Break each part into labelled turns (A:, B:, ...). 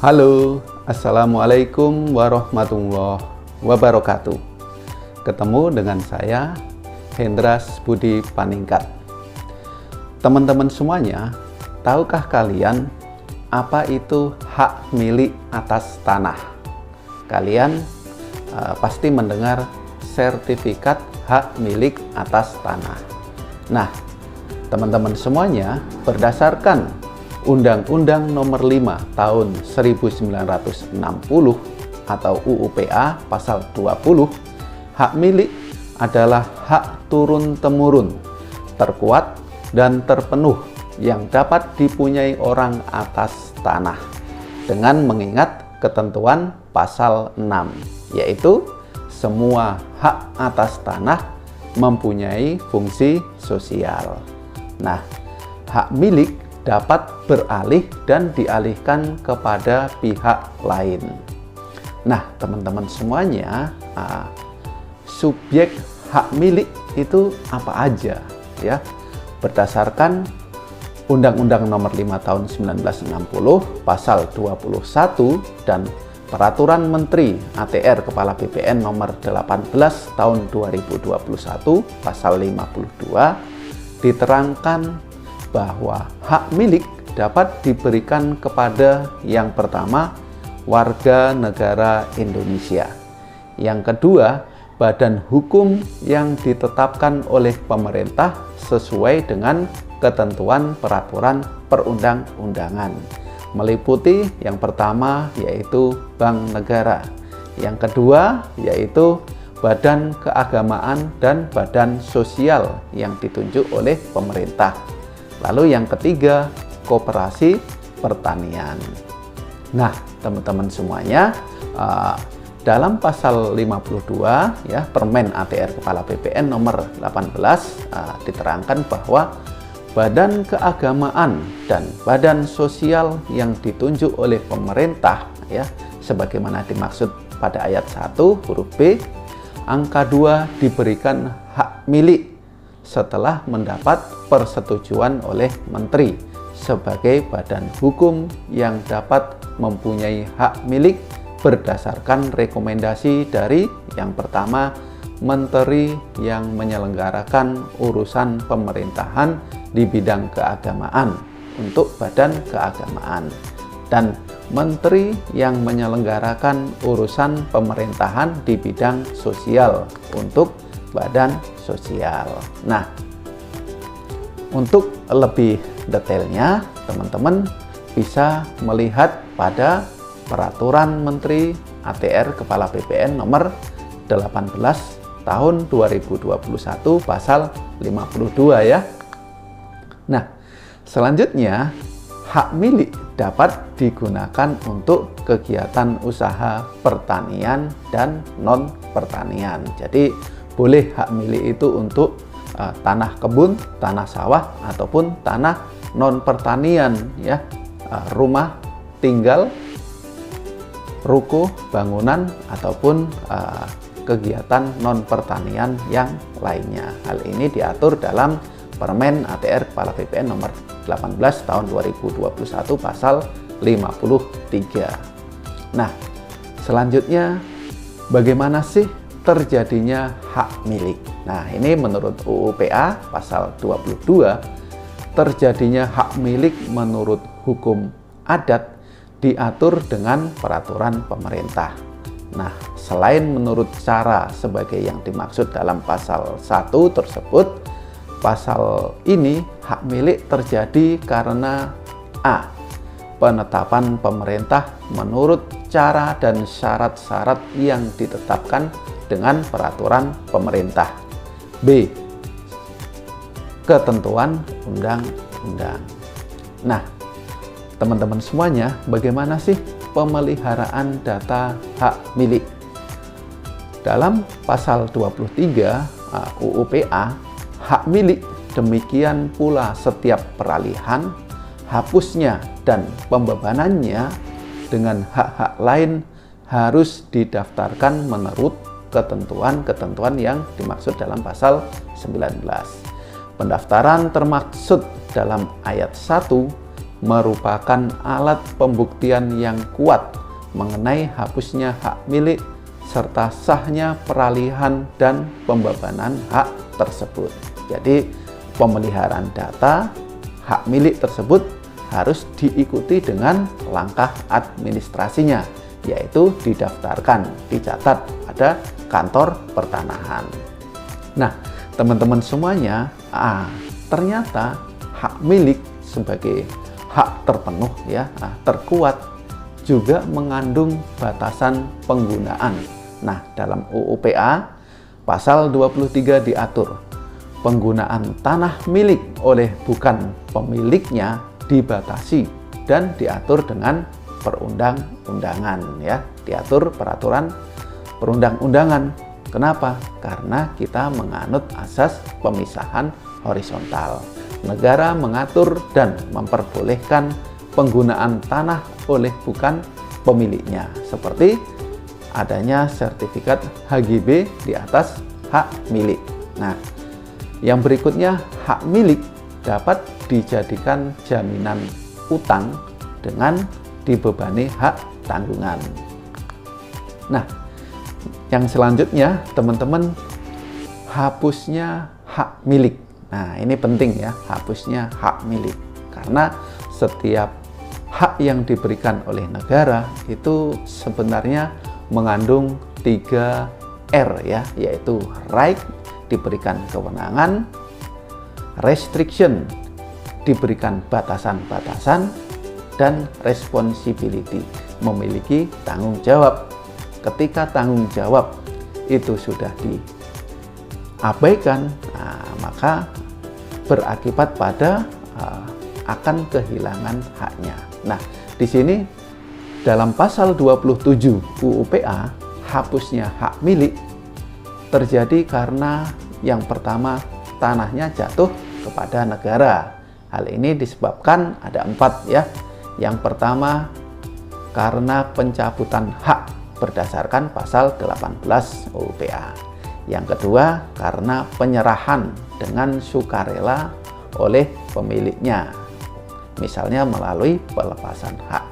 A: Halo, Assalamualaikum warahmatullahi wabarakatuh. Ketemu dengan saya, Hendras Budi Paningkat. Teman-teman semuanya, tahukah kalian apa itu hak milik atas tanah? Kalian pasti mendengar sertifikat hak milik atas tanah. Nah, teman-teman semuanya, berdasarkan Undang-Undang Nomor 5 Tahun 1960 atau UU-PA Pasal 20, hak milik adalah hak turun-temurun, terkuat dan terpenuh yang dapat dipunyai orang atas tanah dengan mengingat ketentuan Pasal 6, yaitu semua hak atas tanah mempunyai fungsi sosial. Nah, hak milik dapat beralih dan dialihkan kepada pihak lain. Nah, teman-teman semuanya, subjek hak milik itu apa aja ya? Berdasarkan Undang-Undang Nomor 5 Tahun 1960 Pasal 21 dan Peraturan Menteri ATR Kepala BPN Nomor 18 Tahun 2021 Pasal 52 diterangkan bahwa hak milik dapat diberikan kepada yang pertama, warga negara Indonesia. Yang kedua, badan hukum yang ditetapkan oleh pemerintah sesuai dengan ketentuan peraturan perundang-undangan. Meliputi yang pertama yaitu Bank Negara. Yang kedua yaitu badan keagamaan dan badan sosial yang ditunjuk oleh pemerintah. Lalu yang ketiga, koperasi pertanian. Nah, teman-teman semuanya, dalam pasal 52 ya Permen ATR Kepala BPN nomor 18 diterangkan bahwa badan keagamaan dan badan sosial yang ditunjuk oleh pemerintah ya sebagaimana dimaksud pada ayat 1 huruf B, angka 2 diberikan hak milik setelah mendapat persetujuan oleh menteri sebagai badan hukum yang dapat mempunyai hak milik berdasarkan rekomendasi dari yang pertama, menteri yang menyelenggarakan urusan pemerintahan di bidang keagamaan untuk badan keagamaan dan menteri yang menyelenggarakan urusan pemerintahan di bidang sosial untuk badan sosial. Nah, untuk lebih detailnya, teman-teman bisa melihat pada Peraturan Menteri ATR Kepala BPN nomor 18 tahun 2021 pasal 52 ya. Nah, selanjutnya hak milik dapat digunakan untuk kegiatan usaha pertanian dan non pertanian. Jadi boleh hak milik itu untuk tanah kebun, tanah sawah ataupun tanah non pertanian ya, rumah tinggal, ruko, bangunan ataupun kegiatan non pertanian yang lainnya. Hal ini diatur dalam Permen ATR Kepala BPN nomor 18 tahun 2021 pasal 53. Nah, selanjutnya bagaimana sih terjadinya hak milik? Nah, ini menurut UU-PA pasal 22, terjadinya hak milik menurut hukum adat diatur dengan peraturan pemerintah. Nah, selain menurut cara sebagai yang dimaksud dalam pasal 1 tersebut, pasal ini hak milik terjadi karena A. Penetapan pemerintah menurut cara dan syarat-syarat yang ditetapkan dengan peraturan pemerintah. B. Ketentuan undang-undang. Nah, teman-teman semuanya, bagaimana sih pemeliharaan data hak milik? Dalam pasal 23 UU-PA, hak milik demikian pula setiap peralihan, hapusnya dan pembebanannya dengan hak-hak lain harus didaftarkan menurut ketentuan-ketentuan yang dimaksud dalam pasal 19. Pendaftaran termaksud dalam ayat 1 merupakan alat pembuktian yang kuat mengenai hapusnya hak milik serta sahnya peralihan dan pembebanan hak tersebut. Jadi, pemeliharaan data hak milik tersebut harus diikuti dengan langkah administrasinya, yaitu didaftarkan, dicatat pada kantor pertanahan. Nah, teman-teman semuanya, ternyata hak milik sebagai hak terpenuh ya, terkuat juga mengandung batasan penggunaan. Nah, dalam UU PA pasal 23 diatur penggunaan tanah milik oleh bukan pemiliknya dibatasi dan diatur dengan perundang-undangan ya, diatur peraturan perundang-undangan. Kenapa? Karena kita menganut asas pemisahan horizontal. Negara mengatur dan memperbolehkan penggunaan tanah oleh bukan pemiliknya, seperti adanya sertifikat HGB di atas hak milik. Nah, yang berikutnya, hak milik dapat dijadikan jaminan utang dengan dibebani hak tanggungan. Nah, yang selanjutnya, teman-teman, hapusnya hak milik. Nah, ini penting ya, hapusnya hak milik. Karena setiap hak yang diberikan oleh negara itu sebenarnya mengandung 3 R ya, yaitu right, diberikan kewenangan, restriction, diberikan batasan-batasan, dan responsibility, memiliki tanggung jawab. Ketika tanggung jawab itu sudah diabaikan, maka berakibat pada akan kehilangan haknya. Nah, di sini dalam pasal 27 UU PA, hapusnya hak milik terjadi karena yang pertama, tanahnya jatuh kepada negara. Hal ini disebabkan ada 4 ya. Yang pertama, karena pencabutan hak berdasarkan pasal 18 UU PA. Yang kedua, karena penyerahan dengan sukarela oleh pemiliknya, misalnya melalui pelepasan hak.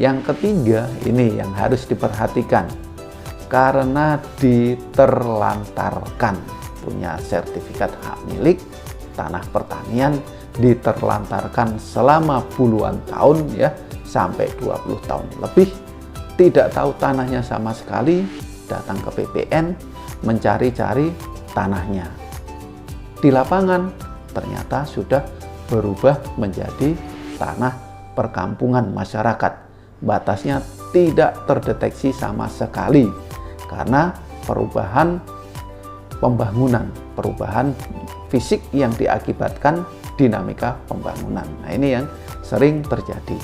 A: Yang ketiga, ini yang harus diperhatikan, karena diterlantarkan, punya sertifikat hak milik tanah pertanian, diterlantarkan selama puluhan tahun ya, sampai 20 tahun lebih, tidak tahu tanahnya sama sekali, datang ke PPN mencari-cari tanahnya. Di lapangan ternyata sudah berubah menjadi tanah perkampungan masyarakat. Batasnya tidak terdeteksi sama sekali karena perubahan pembangunan, perubahan fisik yang diakibatkan dinamika pembangunan. Nah, ini yang sering terjadi.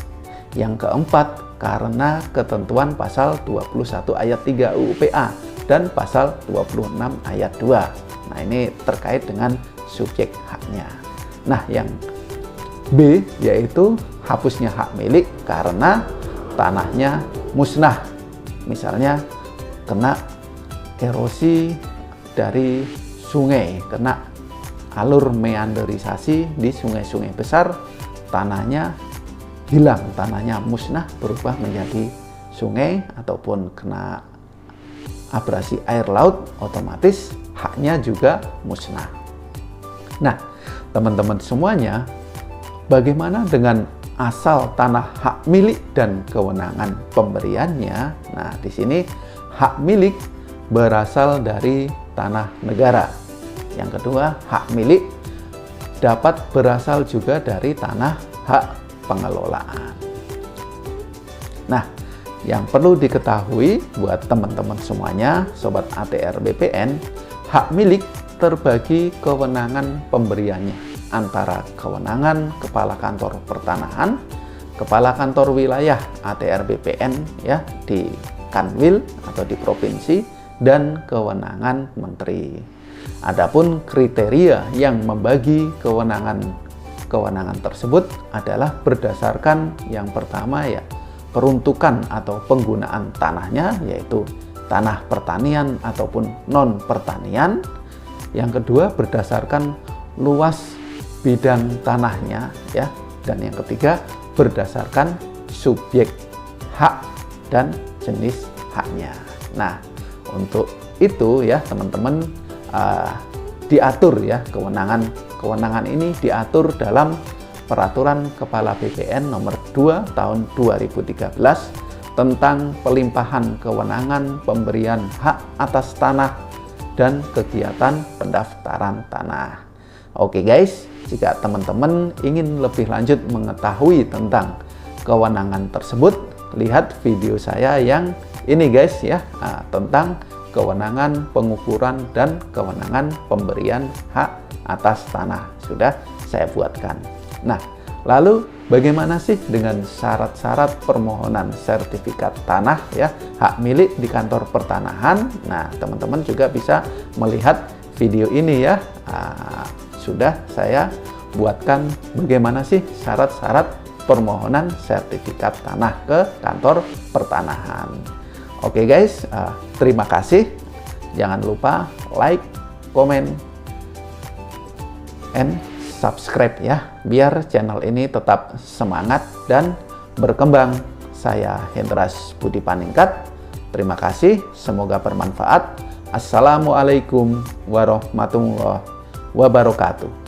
A: Yang keempat, karena ketentuan pasal 21 ayat 3 UU PA dan pasal 26 ayat 2. Nah, ini terkait dengan subjek haknya. Nah, yang B yaitu hapusnya hak milik karena tanahnya musnah. Misalnya kena erosi dari sungai, kena alur meanderisasi di sungai-sungai besar, tanahnya hilang, tanahnya musnah, berubah menjadi sungai, ataupun kena abrasi air laut, otomatis haknya juga musnah. Nah, teman-teman semuanya, bagaimana dengan asal tanah hak milik dan kewenangan pemberiannya? Nah, di sini hak milik berasal dari tanah negara. Yang kedua, hak milik dapat berasal juga dari tanah hak pengelolaan. Nah, yang perlu diketahui buat teman-teman semuanya, Sobat ATR BPN, hak milik terbagi kewenangan pemberiannya antara kewenangan Kepala Kantor Pertanahan, Kepala Kantor Wilayah ATR BPN ya di Kanwil atau di provinsi, dan kewenangan Menteri. Adapun kriteria yang membagi kewenangan tersebut adalah berdasarkan yang pertama ya peruntukan atau penggunaan tanahnya, yaitu tanah pertanian ataupun non pertanian. Yang kedua berdasarkan luas bidang tanahnya ya, Dan yang ketiga, berdasarkan subjek hak dan jenis haknya. Nah, untuk itu ya teman-teman, diatur ya kewenangan ini diatur dalam Peraturan Kepala BPN nomor 2 tahun 2013 tentang pelimpahan kewenangan pemberian hak atas tanah dan kegiatan pendaftaran tanah. Oke guys, jika teman-teman ingin lebih lanjut mengetahui tentang kewenangan tersebut, lihat video saya yang ini guys ya, tentang kewenangan pengukuran dan kewenangan pemberian hak atas tanah. Sudah saya buatkan. Nah, lalu bagaimana sih dengan syarat-syarat permohonan sertifikat tanah ya, hak milik di kantor pertanahan? Nah, teman-teman juga bisa melihat video ini ya. Sudah saya buatkan bagaimana sih syarat-syarat permohonan sertifikat tanah ke kantor pertanahan. Oke guys, terima kasih. Jangan lupa like, comment, and subscribe ya, biar channel ini tetap semangat dan berkembang. Saya Hendras Budi Paningkat. Terima kasih, semoga bermanfaat. Assalamualaikum warahmatullahi wabarakatuh.